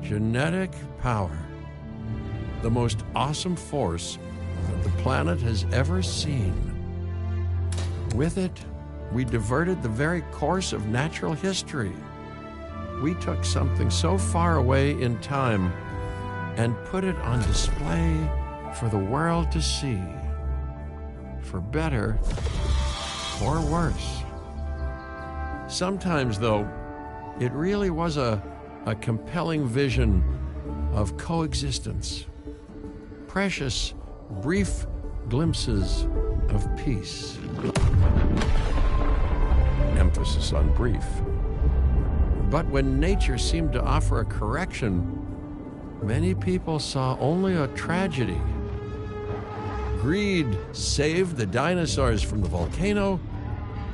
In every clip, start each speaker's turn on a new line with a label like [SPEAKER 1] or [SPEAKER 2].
[SPEAKER 1] Genetic power, the most awesome force that the planet has ever seen. With it, we diverted the very course of natural history. We took something so far away in time and put it on display for the world to see, for better or worse. Sometimes, though, it really was a compelling vision of coexistence, precious, brief glimpses of peace. Emphasis on brief. But when nature seemed to offer a correction, many people saw only a tragedy. Greed saved the dinosaurs from the volcano,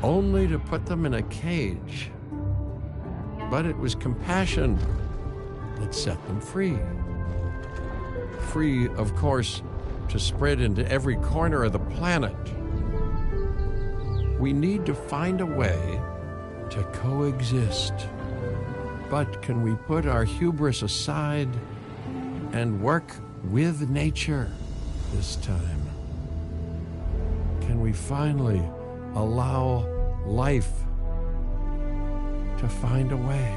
[SPEAKER 1] only to put them in a cage. But it was compassion that set them free. Free, of course, to spread into every corner of the planet. We need to find a way to coexist. But can we put our hubris aside and work with nature this time? Can we finally allow life to find a way?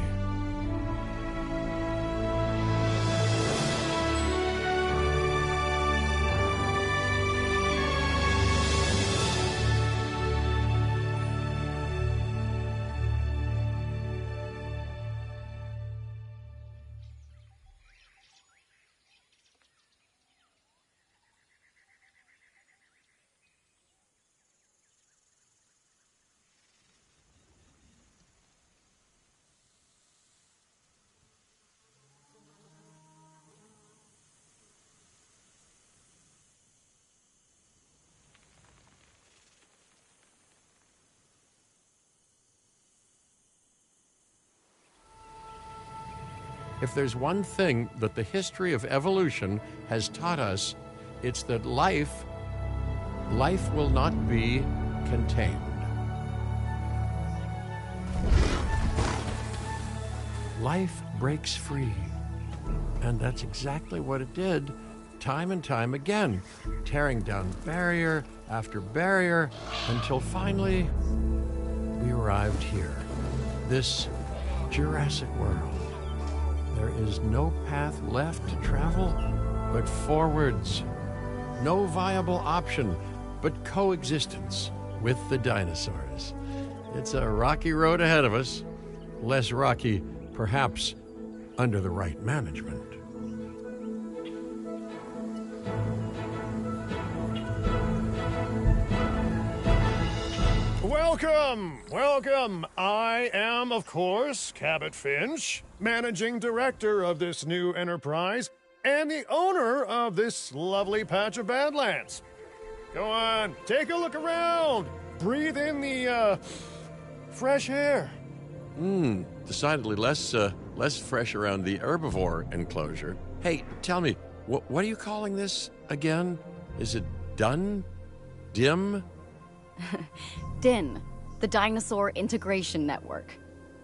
[SPEAKER 1] If there's one thing that the history of evolution has taught us, it's that life will not be contained. Life breaks free. And that's exactly what it did, time and time again, tearing down barrier after barrier, until finally we arrived here, this Jurassic World. There is no path left to travel but forwards. No viable option but coexistence with the dinosaurs. It's a rocky road ahead of us. Less rocky, perhaps, under the right management.
[SPEAKER 2] Welcome. I am, of course, Cabot Finch, managing director of this new enterprise and the owner of this lovely patch of Badlands. Go on, take a look around. Breathe in the, fresh air.
[SPEAKER 1] Decidedly less fresh around the herbivore enclosure. Hey, tell me, what are you calling this again? Is it done? Dim?
[SPEAKER 3] DIN, the Dinosaur Integration Network.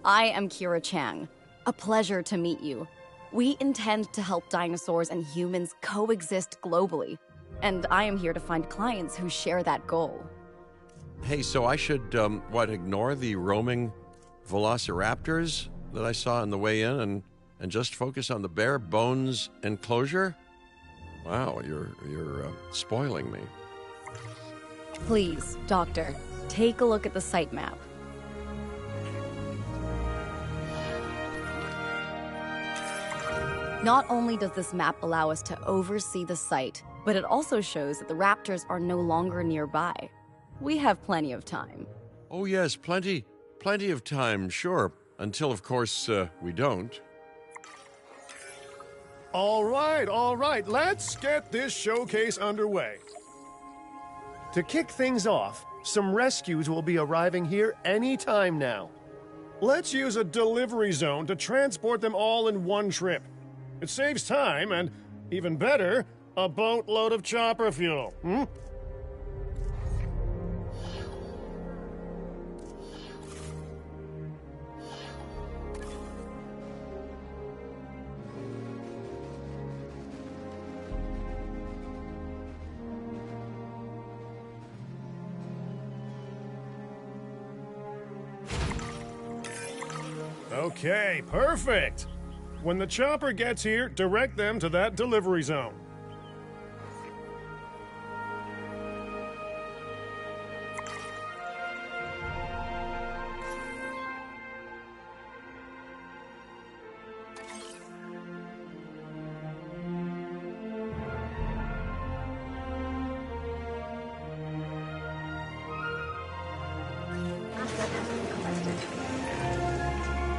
[SPEAKER 3] I am Kira Chang. A pleasure to meet you. We intend to help dinosaurs and humans coexist globally, and I am here to find clients who share that goal.
[SPEAKER 1] Hey, so I should, ignore the roaming velociraptors that I saw on the way in and just focus on the bare bones enclosure? Wow, you're spoiling me.
[SPEAKER 3] Please, Doctor, take a look at the site map. Not only does this map allow us to oversee the site, but it also shows that the raptors are no longer nearby. We have plenty of time.
[SPEAKER 1] Oh, yes, plenty of time, sure. Until, of course, we don't.
[SPEAKER 2] All right, let's get this showcase underway. To kick things off, some rescues will be arriving here any time now. Let's use a delivery zone to transport them all in one trip. It saves time and, even better, a boatload of chopper fuel. Okay, perfect. When the chopper gets here, direct them to that delivery zone.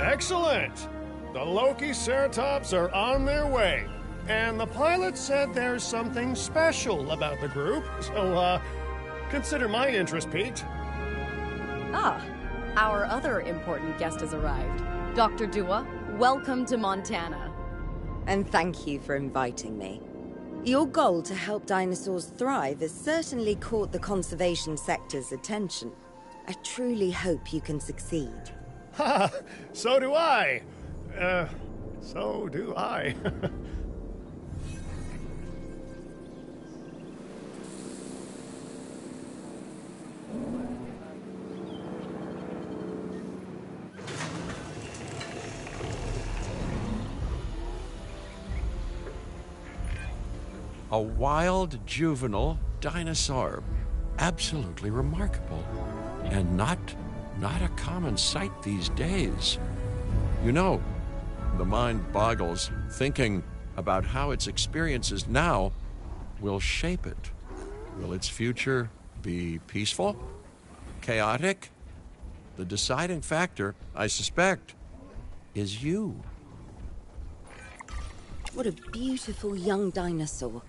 [SPEAKER 2] Excellent! The Loki Ceratops are on their way. And the pilot said there's something special about the group, so, consider my interest piqued.
[SPEAKER 3] Ah, our other important guest has arrived. Dr. Dua, welcome to Montana.
[SPEAKER 4] And thank you for inviting me. Your goal to help dinosaurs thrive has certainly caught the conservation sector's attention. I truly hope you can succeed.
[SPEAKER 2] Ha! So do I. So do I.
[SPEAKER 1] A wild juvenile dinosaur. Absolutely remarkable. And not a common sight these days. You know, the mind boggles thinking about how its experiences now will shape it. Will its future be peaceful? Chaotic? The deciding factor, I suspect, is you.
[SPEAKER 4] What a beautiful young dinosaur.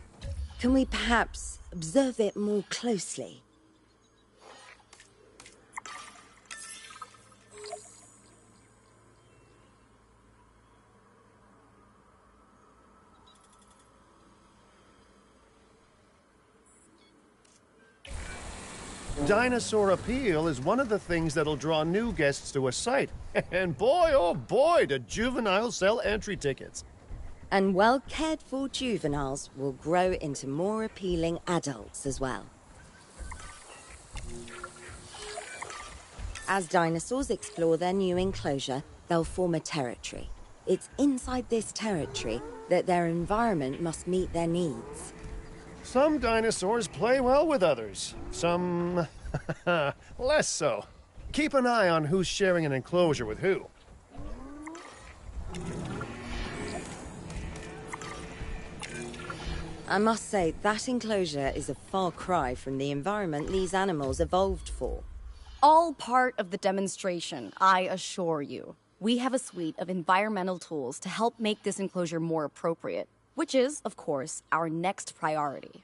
[SPEAKER 4] Can we perhaps observe it more closely?
[SPEAKER 2] Dinosaur appeal is one of the things that'll draw new guests to a site. And boy, oh boy, do juveniles sell entry tickets.
[SPEAKER 4] And well-cared-for juveniles will grow into more appealing adults as well. As dinosaurs explore their new enclosure, they'll form a territory. It's inside this territory that their environment must meet their needs.
[SPEAKER 2] Some dinosaurs play well with others. Some less so. Keep an eye on who's sharing an enclosure with who.
[SPEAKER 4] I must say, that enclosure is a far cry from the environment these animals evolved for.
[SPEAKER 3] All part of the demonstration, I assure you. We have a suite of environmental tools to help make this enclosure more appropriate, which is, of course, our next priority.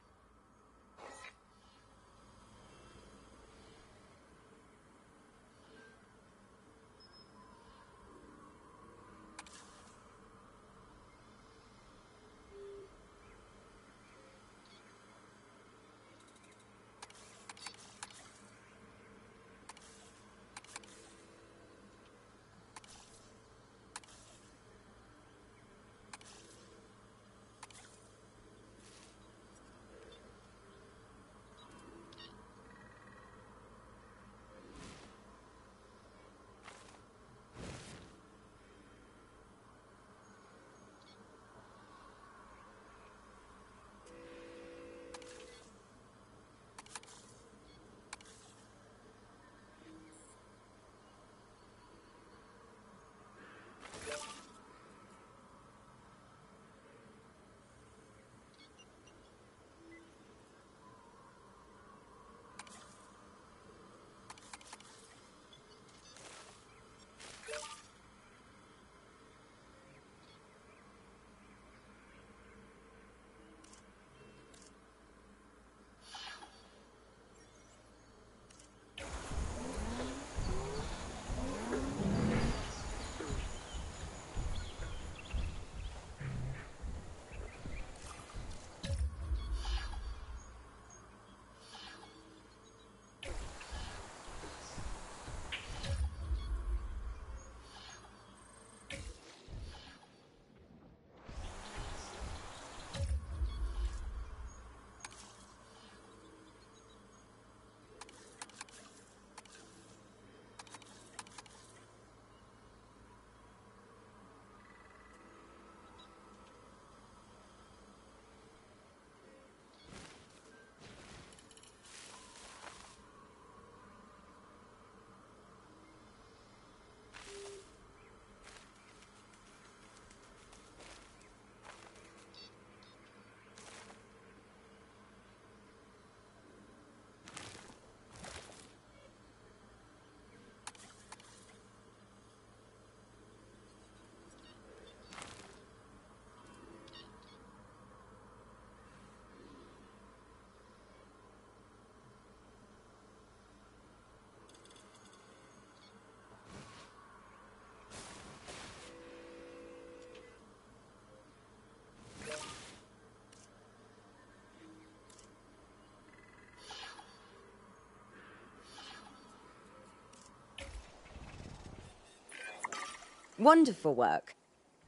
[SPEAKER 4] Wonderful work.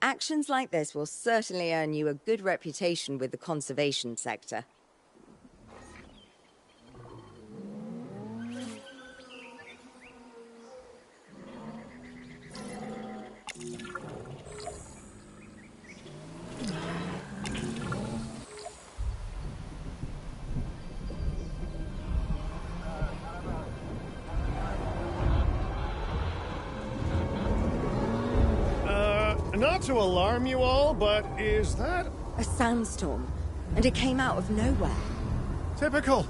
[SPEAKER 4] Actions like this will certainly earn you a good reputation with the conservation sector.
[SPEAKER 2] Not to alarm you all, but is that
[SPEAKER 4] A sandstorm, and it came out of nowhere.
[SPEAKER 2] typical?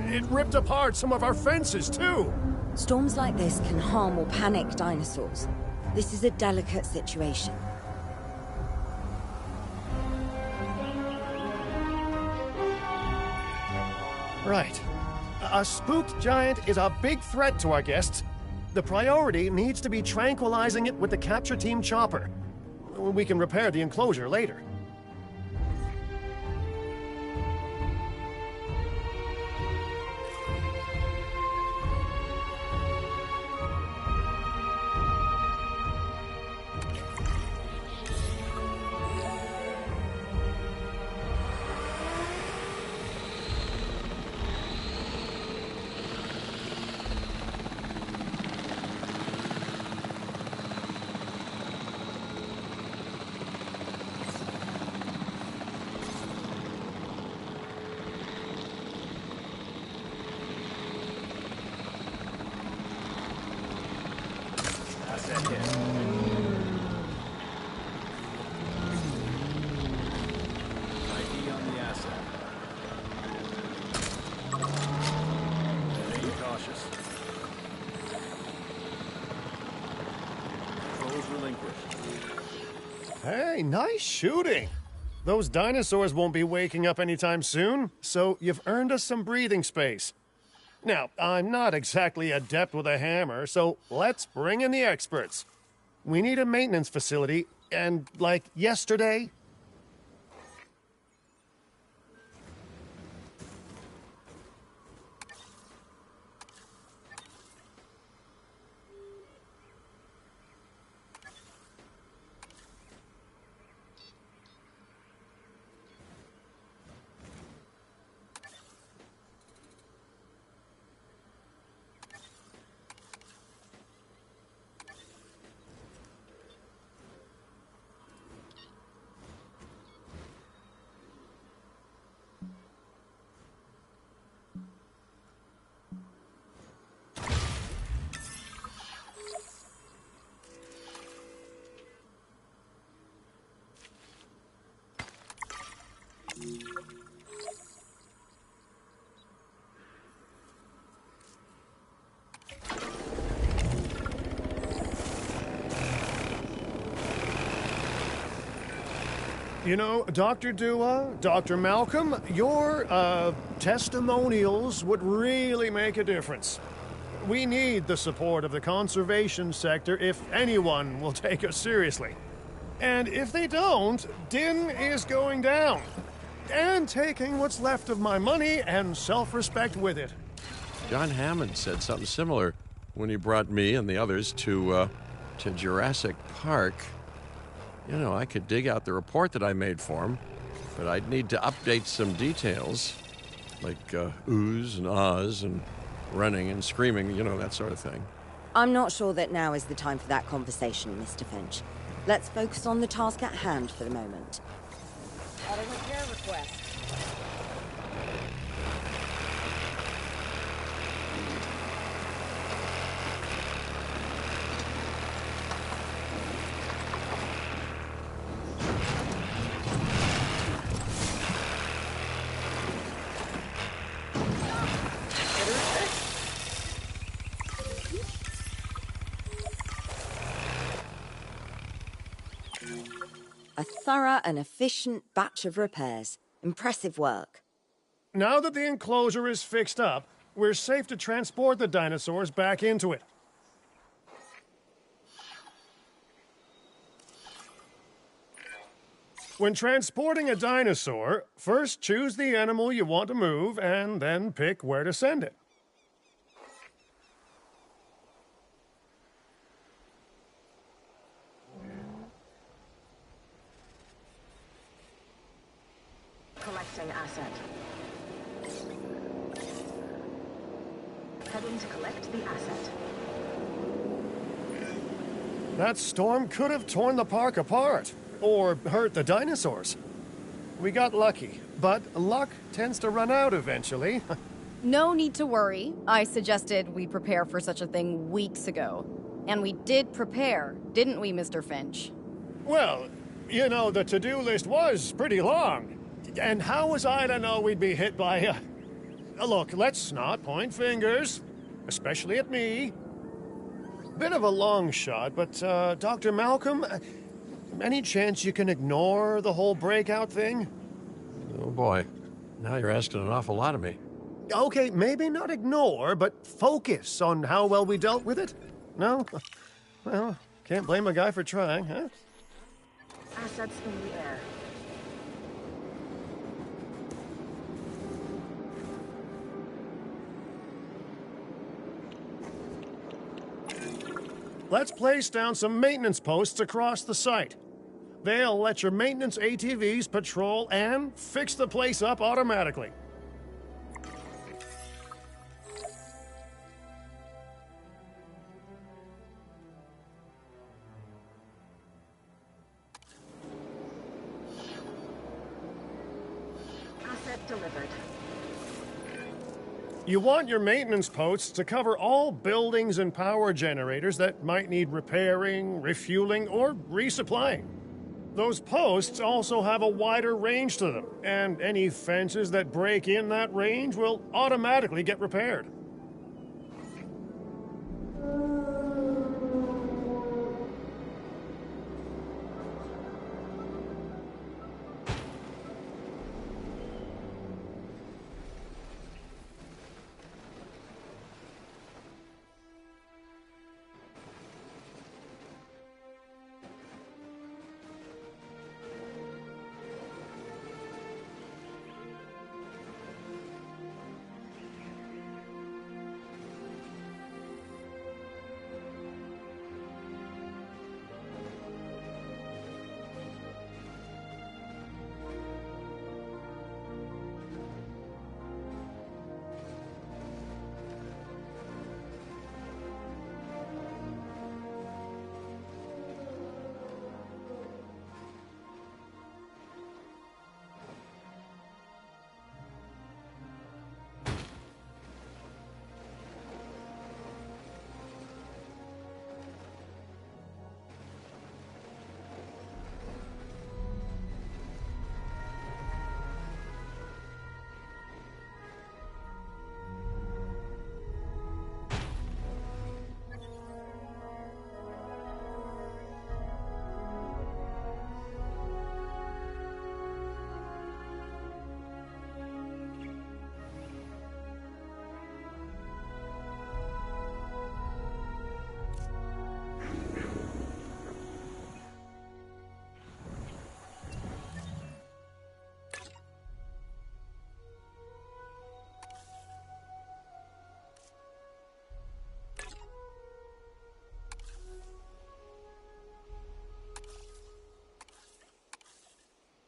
[SPEAKER 2] It ripped apart some of our fences, too.
[SPEAKER 4] Storms like this can harm or panic dinosaurs. This is a delicate situation.
[SPEAKER 2] Right. A spooked giant is a big threat to our guests. The priority needs to be tranquilizing it with the capture team chopper. We can repair the enclosure later.
[SPEAKER 5] ID on the asset. Be cautious. Controls relinquished.
[SPEAKER 2] Hey, nice shooting. Those dinosaurs won't be waking up anytime soon, so you've earned us some breathing space. Now, I'm not exactly adept with a hammer, so let's bring in the experts. We need a maintenance facility, and like yesterday. You know, Dr. Dua, Dr. Malcolm, your, testimonials would really make a difference. We need the support of the conservation sector if anyone will take us seriously. And if they don't, Din is going down. And taking what's left of my money and self-respect with it.
[SPEAKER 1] John Hammond said something similar when he brought me and the others to Jurassic Park. You know, I could dig out the report that I made for him, but I'd need to update some details, like oohs and ahs and running and screaming, you know, that sort of thing.
[SPEAKER 4] I'm not sure that now is the time for that conversation, Mr. Finch. Let's focus on the task at hand for the moment. Got a repair request. A thorough and efficient batch of repairs. Impressive work.
[SPEAKER 2] Now that the enclosure is fixed up, we're safe to transport the dinosaurs back into it. When transporting a dinosaur, first choose the animal you want to move and then pick where to send it.
[SPEAKER 6] Collecting asset. Heading to collect the asset.
[SPEAKER 2] That storm could have torn the park apart, or hurt the dinosaurs. We got lucky, but luck tends to run out eventually.
[SPEAKER 3] No need to worry. I suggested we prepare for such a thing weeks ago. And we did prepare, didn't we, Mr. Finch?
[SPEAKER 2] Well, you know, the to-do list was pretty long. And how was I to know we'd be hit by a... Look, let's not point fingers, especially at me. Bit of a long shot, but, Dr. Malcolm, any chance you can ignore the whole breakout thing?
[SPEAKER 1] Oh boy, now you're asking an awful lot of me.
[SPEAKER 2] Okay, maybe not ignore, but focus on how well we dealt with it? No? Well, can't blame a guy for trying, huh?
[SPEAKER 6] Assets in the air.
[SPEAKER 2] Let's place down some maintenance posts across the site. They'll let your maintenance ATVs patrol and fix the place up automatically.
[SPEAKER 6] Asset delivered.
[SPEAKER 2] You want your maintenance posts to cover all buildings and power generators that might need repairing, refueling, or resupplying. Those posts also have a wider range to them, and any fences that break in that range will automatically get repaired.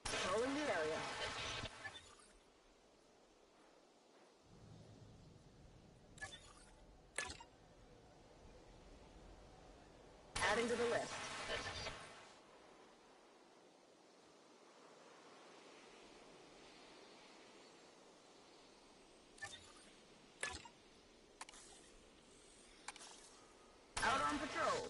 [SPEAKER 6] Patrolling the area. Adding to the list. Out on patrol.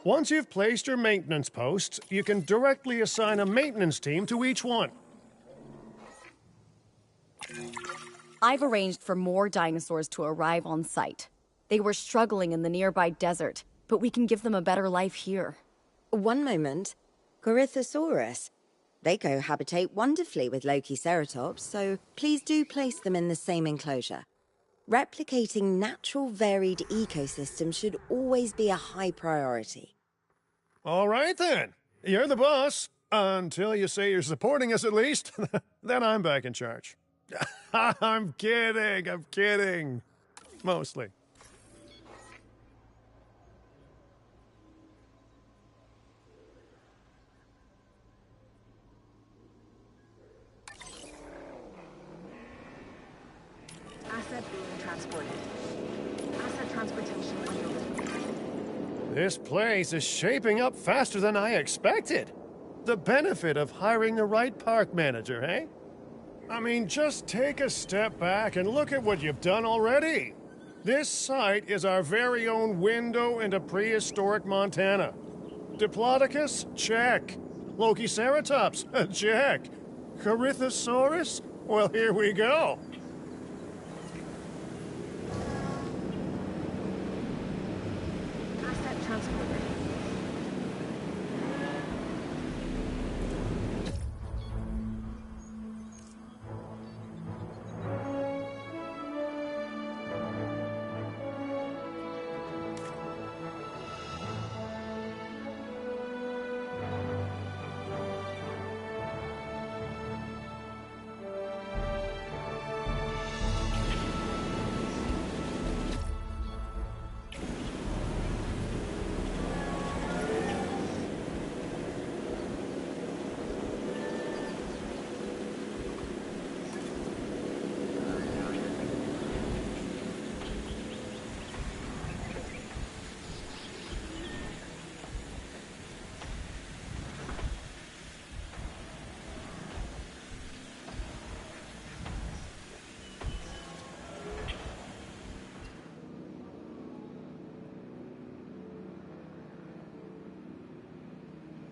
[SPEAKER 2] Once you've placed your maintenance posts, you can directly assign a maintenance team to each one.
[SPEAKER 3] I've arranged for more dinosaurs to arrive on site. They were struggling in the nearby desert, but we can give them a better life here.
[SPEAKER 4] One moment. Corythosaurus. They cohabitate wonderfully with Lokiceratops, so please do place them in the same enclosure. Replicating natural varied ecosystems should always be a high priority.
[SPEAKER 2] All right, then. You're the boss. Until you say you're supporting us, at least. Then I'm back in charge. I'm kidding. Mostly.
[SPEAKER 6] Asset being transported. Asset transportation underway.
[SPEAKER 2] This place is shaping up faster than I expected. The benefit of hiring the right park manager, eh? I mean, just take a step back and look at what you've done already. This site is our very own window into prehistoric Montana. Diplodocus? Check. Lokiceratops? Check. Corythosaurus? Well, here we go.
[SPEAKER 6] Asset transported.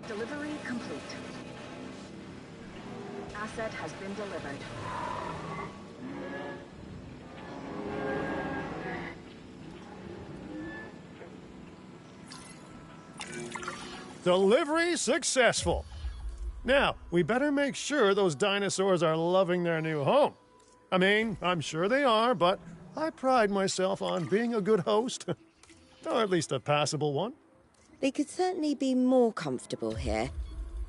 [SPEAKER 6] Delivery complete. Asset has been delivered.
[SPEAKER 2] Delivery successful. Now, we better make sure those dinosaurs are loving their new home. I mean, I'm sure they are, but I pride myself on being a good host. Or at least a passable one.
[SPEAKER 4] They could certainly be more comfortable here.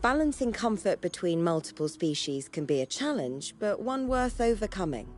[SPEAKER 4] Balancing comfort between multiple species can be a challenge, but one worth overcoming.